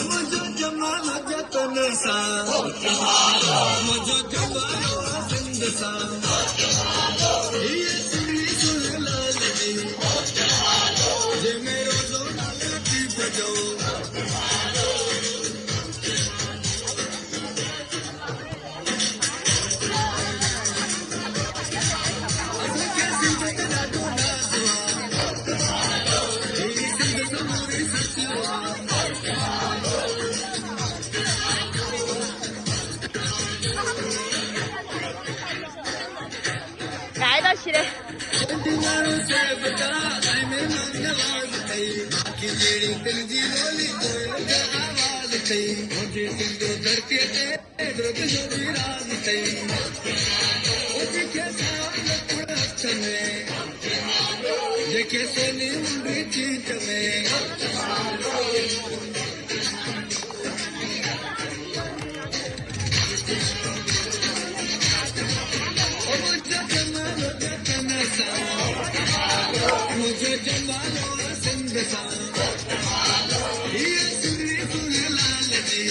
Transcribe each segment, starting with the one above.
मुझो जमाल जतन सा मुझो जमाल सिंध सा ये सिंधी सुन लाल जी जे मेरो जो लाल की बजो来到起来。 मुझे जमालो सिंध सा ये सिंधी सुन लाल जी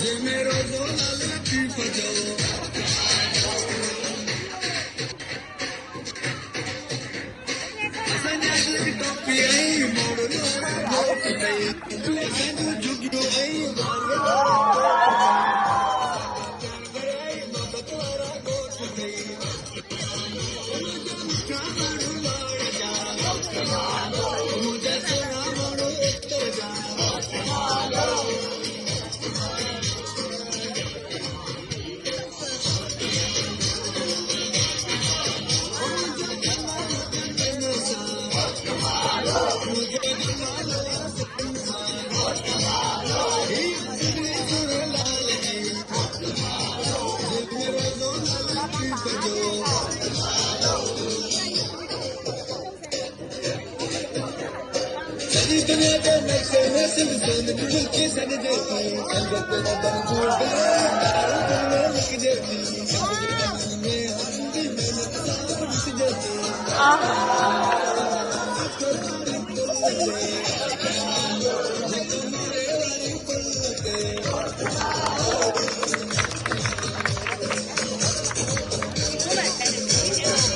जे मेरो जो लाल की बजो असांजा टोपी आई मोड़ मोट गई तू संग जुगियो आई दुनिया के नक्शे में सिर्फ सोन दिल की सन देती अंदर तेरा दम छूट गया लिख देती में हम भी मेहनत देती